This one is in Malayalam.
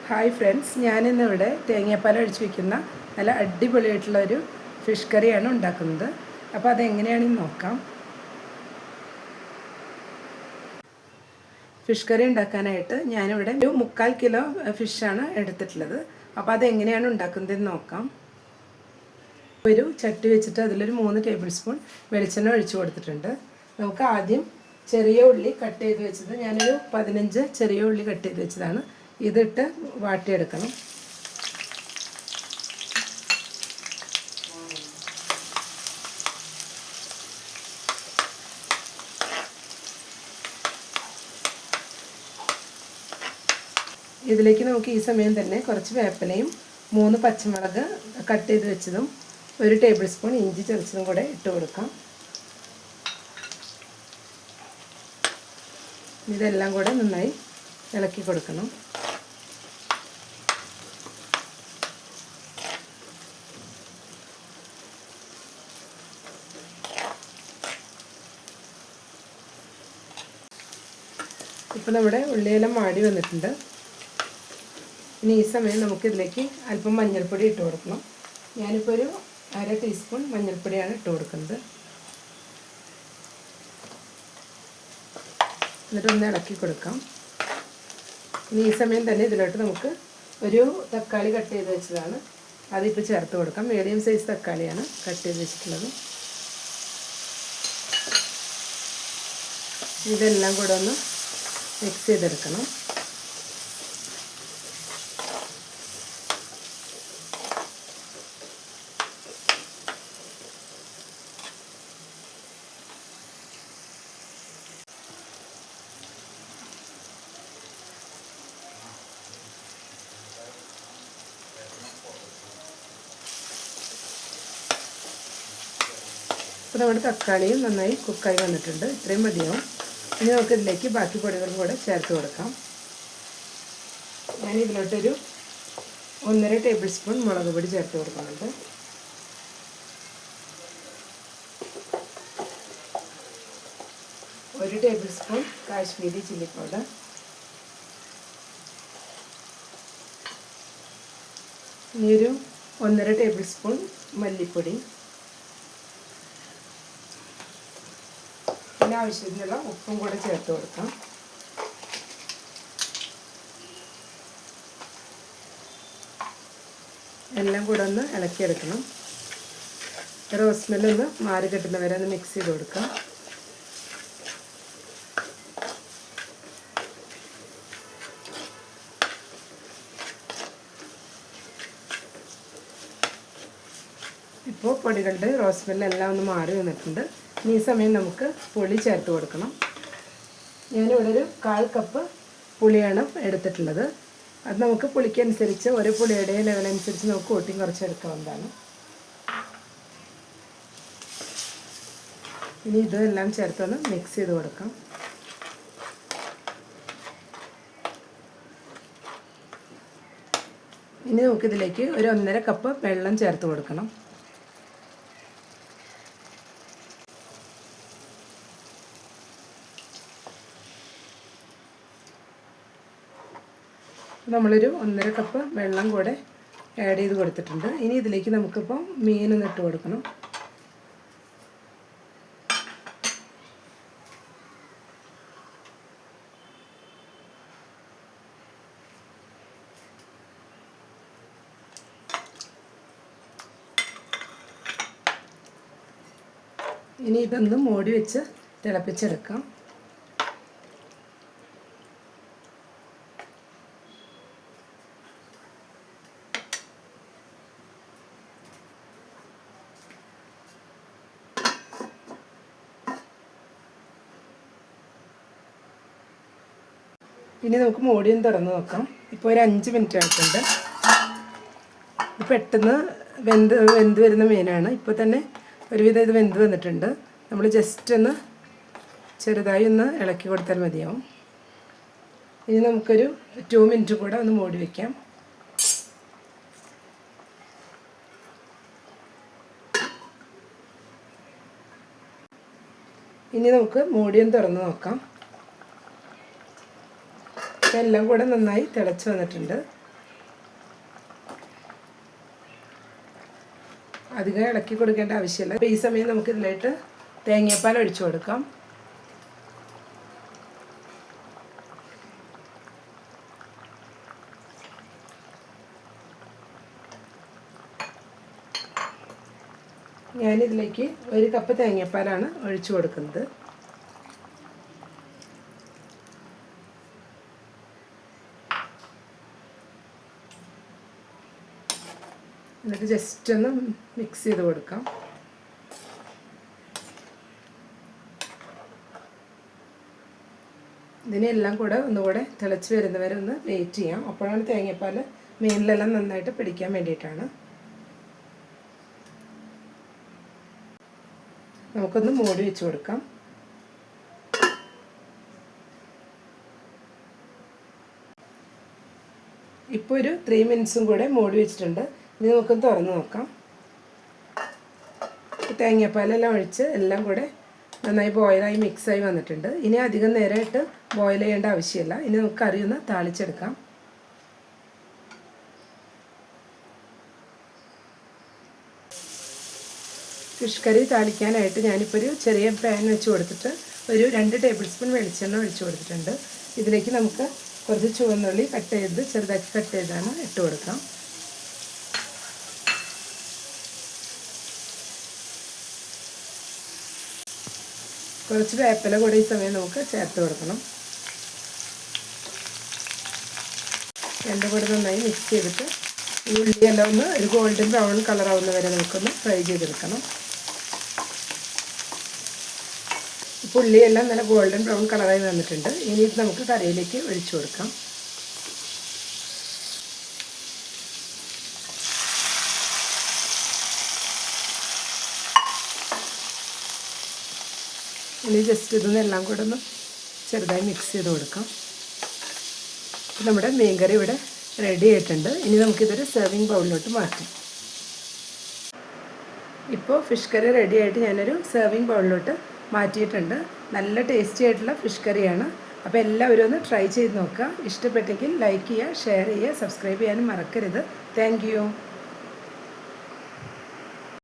ഹായ് ഫ്രണ്ട്സ്, ഞാനിന്നിവിടെ തേങ്ങാപ്പാൽ ഒഴിച്ച് വയ്ക്കുന്ന നല്ല അടിപൊളിയായിട്ടുള്ളൊരു ഫിഷ് കറിയാണ് ഉണ്ടാക്കുന്നത്. അപ്പോൾ അതെങ്ങനെയാണെന്ന് നോക്കാം. ഫിഷ് കറി ഉണ്ടാക്കാനായിട്ട് ഞാനിവിടെ ഒരു 3/4 കിലോ ഫിഷാണ് എടുത്തിട്ടുള്ളത്. അപ്പോൾ അതെങ്ങനെയാണ് ഉണ്ടാക്കുന്നതെന്ന് നോക്കാം. ഒരു ചട്ടി വെച്ചിട്ട് അതിലൊരു 3 ടേബിൾ സ്പൂൺ വെളിച്ചെണ്ണ ഒഴിച്ചു കൊടുത്തിട്ടുണ്ട്. നമുക്ക് ആദ്യം ചെറിയ ഉള്ളി കട്ട് ചെയ്ത് വെച്ചത്, ഞാനൊരു 15 ചെറിയ ഉള്ളി കട്ട് ചെയ്ത് വെച്ചതാണ്, ഇതിട്ട് വാട്ടിയെടുക്കണം. ഇതിലേക്ക് നമുക്ക് ഈ സമയം തന്നെ കുറച്ച് വേപ്പിലയും 3 പച്ചമുളക് കട്ട് ചെയ്ത് വെച്ചതും 1 ടേബിൾ സ്പൂൺ ഇഞ്ചി ചതച്ചതും കൂടെ ഇട്ട് കൊടുക്കാം. ഇതെല്ലാം കൂടെ നന്നായി ഇളക്കി കൊടുക്കണം. ഇപ്പോൾ നമ്മുടെ ഉള്ളിയെല്ലാം വാടി വന്നിട്ടുണ്ട്. ഇനി ഈ സമയം നമുക്കിതിലേക്ക് അല്പം മഞ്ഞൾപ്പൊടി ഇട്ട് കൊടുക്കണം. ഞാനിപ്പോൾ ഒരു 1/2 ടീസ്പൂൺ മഞ്ഞൾപ്പൊടിയാണ് ഇട്ട് കൊടുക്കുന്നത്. എന്നിട്ടൊന്ന് ഇളക്കി കൊടുക്കാം. ഇനി ഈ സമയം തന്നെ ഇതിലോട്ട് നമുക്ക് ഒരു തക്കാളി കട്ട് ചെയ്ത് വെച്ചതാണ്, അതിപ്പോൾ ചേർത്ത് കൊടുക്കാം. മീഡിയം സൈസ് തക്കാളിയാണ് കട്ട് ചെയ്ത് വെച്ചിട്ടുള്ളത്. ഇതെല്ലാം കൂടെ ഒന്ന് മിക്സ് ചെയ്തെടുക്കണം. അപ്പോൾ നമ്മുടെ തക്കാളിയും നന്നായി കുക്കായി വന്നിട്ടുണ്ട്. ഇത്രയും മതിയാവും. ഇനി നമുക്ക് ഇതിലേക്ക് ബാക്കി പൊടികളും കൂടെ ചേർത്ത് കൊടുക്കാം. ഞാൻ ഇതിലോട്ടൊരു 1.5 ടേബിൾ സ്പൂൺ മുളക് പൊടി ചേർത്ത് കൊടുക്കുന്നുണ്ട്. ഒരു table spoon Kashmiri chilli powder, ഇനി ഒരു 1.5 ടേബിൾ സ്പൂൺ മല്ലിപ്പൊടി, പിന്നെ ആവശ്യത്തിനുള്ള ഉപ്പും കൂടെ ചേർത്ത് കൊടുക്കാം. എല്ലാം കൂടെ ഒന്ന് ഇളക്കിയെടുക്കണം. റോസ് സ്മെല്ലൊന്ന് മാറി കിട്ടുന്നവരെ ഒന്ന് മിക്സ് ചെയ്ത് കൊടുക്കാം. ഇപ്പോൾ പൊടികളുടെ റോസ് സ്മെല്ലെല്ലാം ഒന്ന് മാറി വന്നിട്ടുണ്ട്. ഈ സമയം നമുക്ക് പുളി ചേർത്ത് കൊടുക്കണം. ഞാനിവിടെ ഒരു 1/4 കപ്പ് പുളിയാണ് എടുത്തിട്ടുള്ളത്. അത് നമുക്ക് പുളിക്കനുസരിച്ച് ഓരോ പുളിയുടെ ലെവലനുസരിച്ച് നമുക്ക് കൂട്ടിയും കുറച്ചെടുക്കാവുന്നതാണ്. ഇനി ഇതെല്ലാം ചേർത്തൊന്ന് മിക്സ് ചെയ്ത് കൊടുക്കാം. ഇനി നമുക്കിതിലേക്ക് ഒരു 1.5 കപ്പ് വെള്ളം ചേർത്ത് കൊടുക്കണം. നമ്മളൊരു 1.5 കപ്പ് വെള്ളം കൂടെ ആഡ് ചെയ്ത് കൊടുത്തിട്ടുണ്ട്. ഇനി ഇതിലേക്ക് നമുക്കിപ്പോൾ മീനൊന്ന് ഇട്ട് കൊടുക്കണം. ഇനി ഇതൊന്ന് മൂടി വെച്ച് തിളപ്പിച്ചെടുക്കാം. ഇനി നമുക്ക് മൂടിയും തുറന്ന് നോക്കാം. ഇപ്പോൾ ഒരു 5 മിനിറ്റ് ആയിട്ടുണ്ട്. ഇത് പെട്ടെന്ന് വെന്ത് വരുന്ന മീനാണ്. ഇപ്പോൾ തന്നെ ഒരുവിധം ഇത് വെന്ത് വന്നിട്ടുണ്ട്. നമ്മൾ ജസ്റ്റ് ഒന്ന് ചെറുതായി ഒന്ന് ഇളക്കി കൊടുത്താൽ മതിയാവും. ഇനി നമുക്കൊരു 2 മിനിറ്റ് കൂടെ ഒന്ന് മൂടി വയ്ക്കാം. ഇനി നമുക്ക് മൂടിയും തുറന്ന് നോക്കാം. എല്ലാം കൂടെ നന്നായി തിളച്ച് വന്നിട്ടുണ്ട്. അധികം ഇളക്കി കൊടുക്കേണ്ട ആവശ്യമില്ല. അപ്പോൾ ഈ സമയം നമുക്ക് ഇതിലായിട്ട് തേങ്ങാപ്പാൽ ഒഴിച്ചു കൊടുക്കാം. ഞാനിതിലേക്ക് 1 കപ്പ് തേങ്ങാപ്പാലാണ് ഒഴിച്ചു കൊടുക്കുന്നത്. എന്നിട്ട് ജസ്റ്റ് ഒന്ന് മിക്സ് ചെയ്ത് കൊടുക്കാം. ഇതിനെല്ലാം കൂടെ ഒന്നുകൂടെ തിളച്ച് വരുന്നവരെ ഒന്ന് വെയിറ്റ് ചെയ്യാം. അപ്പോഴാണ് തേങ്ങാപ്പാൽ മീനിലെല്ലാം നന്നായിട്ട് പിടിക്കാൻ വേണ്ടിയിട്ടാണ്. നമുക്കൊന്ന് മൂടി വെച്ച് കൊടുക്കാം. ഇപ്പോൾ ഒരു 3 മിനിറ്റ്സും കൂടെ മൂടി വെച്ചിട്ടുണ്ട്. ഇനി നമുക്കൊന്ന് തുറന്ന് നോക്കാം. തേങ്ങാപ്പാലെല്ലാം ഒഴിച്ച് എല്ലാം കൂടെ നന്നായി ബോയിലായി മിക്സായി വന്നിട്ടുണ്ട്. ഇനി അധികം നേരമായിട്ട് ബോയിൽ ചെയ്യേണ്ട ആവശ്യമില്ല. ഇനി നമുക്ക് കറി ഒന്ന് താളിച്ചെടുക്കാം. ഫിഷ് കറി താളിക്കാനായിട്ട് ഞാനിപ്പോൾ ഒരു ചെറിയ പാൻ വെച്ച് കൊടുത്തിട്ട് ഒരു 2 ടേബിൾ സ്പൂൺ വെളിച്ചെണ്ണ ഒഴിച്ച് കൊടുത്തിട്ടുണ്ട്. ഇതിലേക്ക് നമുക്ക് കുറച്ച് ചുവന്നുള്ളി ചെറുതാക്കി കട്ട് ചെയ്താണ് ഇട്ട് കൊടുക്കാം. കുറച്ച് വേപ്പില കൂടെ ഈ സമയം നമുക്ക് ചേർത്ത് കൊടുക്കണം. രണ്ടും കൂടെ നന്നായി മിക്സ് ചെയ്തിട്ട് ഈ ഉള്ളിയെല്ലാം ഒന്ന് ഒരു ഗോൾഡൻ ബ്രൗൺ കളറാവുന്ന വരെ നമുക്കൊന്ന് ഫ്രൈ ചെയ്തെടുക്കണം. ഇപ്പോൾ ഉള്ളിയെല്ലാം നല്ല ഗോൾഡൻ ബ്രൗൺ കളറായി വന്നിട്ടുണ്ട്. ഇനി ഇത് നമുക്ക് കറിയിലേക്ക് ഒഴിച്ചു കൊടുക്കാം. ഇനി ജസ്റ്റ് ഇതൊന്നെല്ലാം കൂടെ ഒന്ന് ചെറുതായി മിക്സ് ചെയ്ത് കൊടുക്കാം. നമ്മുടെ മീൻകറി ഇവിടെ റെഡി ആയിട്ടുണ്ട്. ഇനി നമുക്കിതൊരു സെർവിങ് ബൗളിലോട്ട് മാറ്റാം. ഇപ്പോൾ ഫിഷ് കറി റെഡി ആയിട്ട് ഞാനൊരു സെർവിങ് ബൗളിലോട്ട് മാറ്റിയിട്ടുണ്ട്. നല്ല ടേസ്റ്റി ആയിട്ടുള്ള ഫിഷ് കറിയാണ്. അപ്പോൾ എല്ലാവരും ഒന്ന് ട്രൈ ചെയ്ത് നോക്കുക. ഇഷ്ടപ്പെട്ടെങ്കിൽ ലൈക്ക് ചെയ്യുക, ഷെയർ ചെയ്യുക, സബ്സ്ക്രൈബ് ചെയ്യാനും മറക്കരുത്. Thank you.